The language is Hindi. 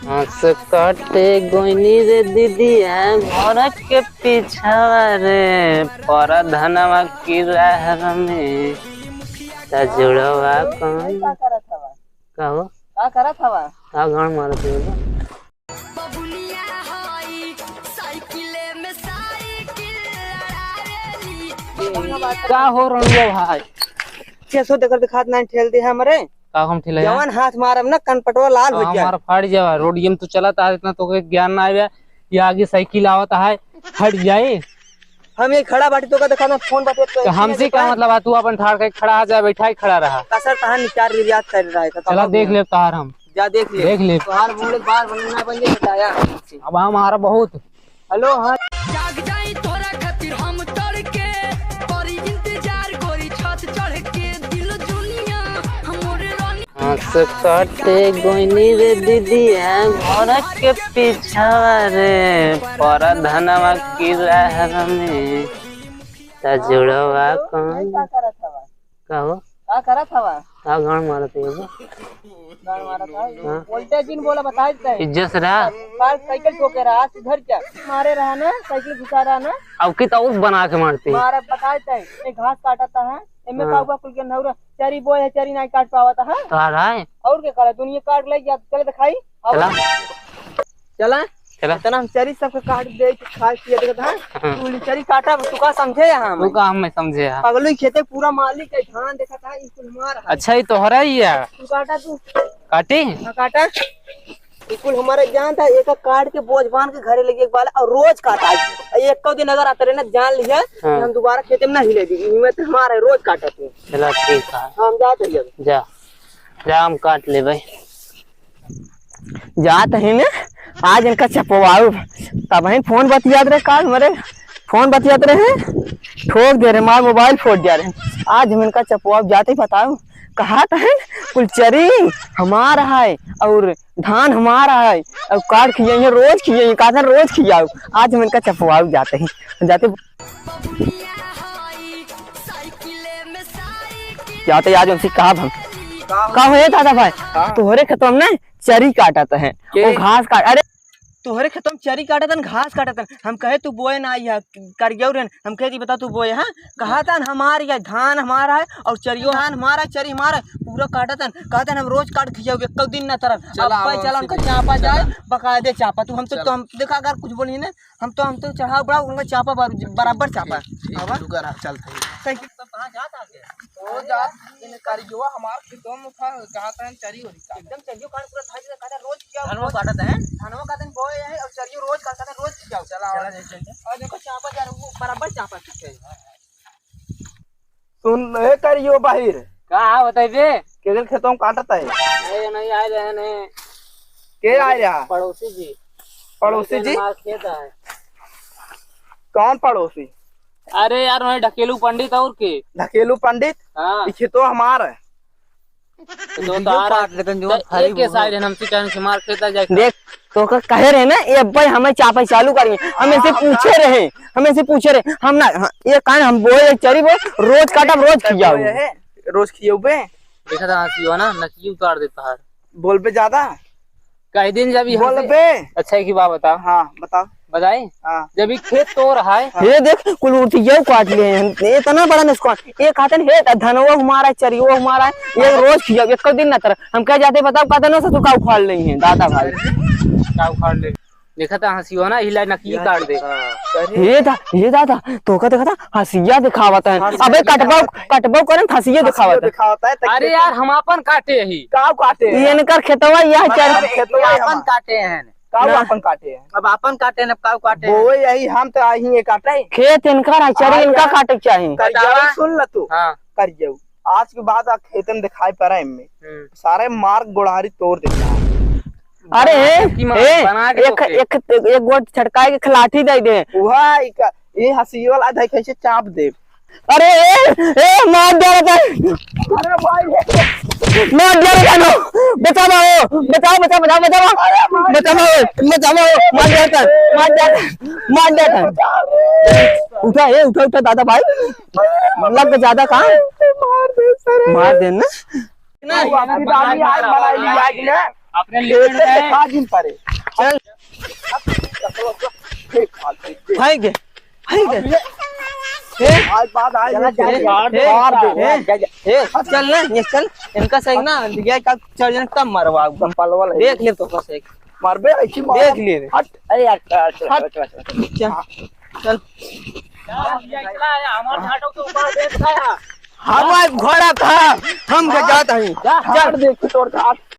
हंस काटे गोइनी रे दीदी है घर के पीछा रे पर धनवा की राह में जुड़वा कौन कहो का करत हवा का गान मारते हो का हो रणुआ भाई कैसो देकर दिखात ना ठेल दे हमरे का हम ठिले जवान हाथ मारब ना कनपटवा लाल हो जाए हमारा फाड़ जावा रोडियम तो चलाता है इतना तो ज्ञान ना आवे ये आगे साइकिल आवता है हट जाए हम ये खड़ा बाटी तो का देखा ना फोन बाटे तो हमसे क्या मतलब तू अपन ठाड़ के खड़ा आ जा बैठा ही खड़ा रहा कसर तहां निचार रियाज कर रहा है चला देख ले तार हम जा देख ले तोहार मुंह बार बनना बन जे बताया अब हमारा बहुत हेलो हां जाग जाई तोरा खातिर हम तड़ के करी इंतजार करी छत चढ़ के दिल दुनिया हमरे रानी हंस काटे गोइनी रे दीदी है घर के पीछा रे पर धनवा की राह में जुड़वा कौन का करत हवा कहो का करत हवा का गान मारते हो गान मारत है वोल्टेज दिन बोला बताई दे इज्जत से रहा कार साइकिल ठोके रहा आज घर क्या मारे रहा ना साइकिल घुसा रहा ना अब की तो बना के मारती मारा बताई दे एक घास काटता है एमे का हुआ कुल के नौरा चरी बोय है चरी नहीं काट पावता है तो आ रहा है और क्या करे दुनिया काट ले जा चले दिखाई चला चला चला इतना हम चरी सब के काट दे खा पिए देखत है तू चरी काटा तू का समझे यहां तू का हम में समझे है पगलू खेते पूरा मालिक है धान देखत है स्कूल मार अच्छा ही तोहरा ही है तू काटा तू काटी काटा स्कूल हमारे जान था एक काट के बोझ बांध के घरे लेके एक बार और रोज काटा एक को दिन अगर आते रहे ना जान लिया हम दोबारा खेते में ना हिले दी मैं तो हमारे रोज काटा थे चला ठीक है हम जाते हैं जा जा हम काट ले भाई जात है ना आज इनका चपवाऊ तब ही फोन बतियात रहे काल मरे फोन बतियात रहे ठोक दे रहे मार मोबाइल फोड़ जा रहे आज हम इनका चपवाऊ जाते बताओ कहा था कुलचरी हमारा है और धान हमारा है और काट खियाइए रोज खियाइए कहा रोज खियाओ आज हम इनका चपवाऊ जाते हैं जाते जाते आज उनसे कहा हम का हो दादा भाई तोहरे खेतों में चरी काटत है वो घास काट अरे तोहरे खेतों में चरी काटत घास काटत हम कहे तू बोए ना आई करियो रे हम कहे दी बता तू बोए हां कहा था हमार या धान हमारा है और चरियो धान हमारा चरी हमारा पूरा काटत कहते हम रोज काट खियाओगे एक दिन ना तरह चला उनका चापा जाए बकायदे चापा तू हम देखा अगर कुछ बोली ना हम तो चढ़ाओ बड़ा उनका चापा बराबर चापा चलते साइकिल सब कहां जाता है ओ जात इन करियो हमार खेतों में था कहा था चरी हो एकदम चरियो काट पूरा था कहता रोज क्या धनवा काटत है धनवा का दिन बोए है और चरियो रोज काटता है रोज जाओ चला और देखो चापा जा वो बराबर चापा पीछे सुन ए करियो बाहर का बताइए केगल खेतों में काटता है नहीं आए रहे ने के आ रहा पड़ोसी जी खेत है कौन पड़ोसी अरे यार वही ढकेलू पंडित और के ढकेलू पंडित हाँ ये खेतो हमारा है तो आ रहा एक के साइड हमसे कहने से मार खेता जाए देख तो कहे रहे ना ये भाई हमें चापा चालू करिए हमें से पूछे रहे हम ना ये कान हम बोए चरी वो रोज काटा रोज खियाओ रोज खियाओ बे देखा था हंसी हो ना नकी उतार देता है बोल पे ज्यादा कई दिन जब बोल बे अच्छा की बात बताओ हाँ बताओ बताई जब खेत तो रहा है ये देख कुल उठियो काट लिए हैं इतना बड़ा नुकसान ये कहते हैं धनवा हमारा चरियो हमारा ये रोज खिया एक दिन ना तरह हम क्या जाते बताओ कहते ना तू का उखाड़ ले हैं दादा भाई का उखाड़ ले देखा था हंसी हो ना हिला नकी काट दे ये दादा तो का देखा था हंसिया दिखावता है अबे कटबाऊ करे हंसिया दिखावता है अरे यार हम अपन काटे ही का काटे ये इनकर खेतवा यह खेतवा अपन काटे हैं अपन काटे हैं अब अपन काटे न काऊ काटे वो यही हम तो आई ही काटे खेत इनका चरी इनका काटे चाहिए सुन ल तू हां कर जाऊ आज के बाद खेत में दिखाई पड़ा है इनमें सारे मार्ग गोड़ारी तोड़ देता अरे एक गोट छटकाए के खिलाठी दे दे ये हंसी वाला दे कैसे चाप दे अरे मार दे अरे भाई मार दे नो बचाओ मार दे उठा दादा भाई लग ज्यादा कहां मार दे ना अपने लिमिट में खा जिन पारे चल भाई के आज बाद आज चल ना ये चल इनका सही ना ये का चर्जन कब मरवा पलवा देख ले तो बस एक मारबे ऐसी मार देख लिए रे। हट अरे यार चल हमारे घाटों के ऊपर देख रहा है हमारा घोड़ा था हम के जाता है चल देख तोड़ हाथ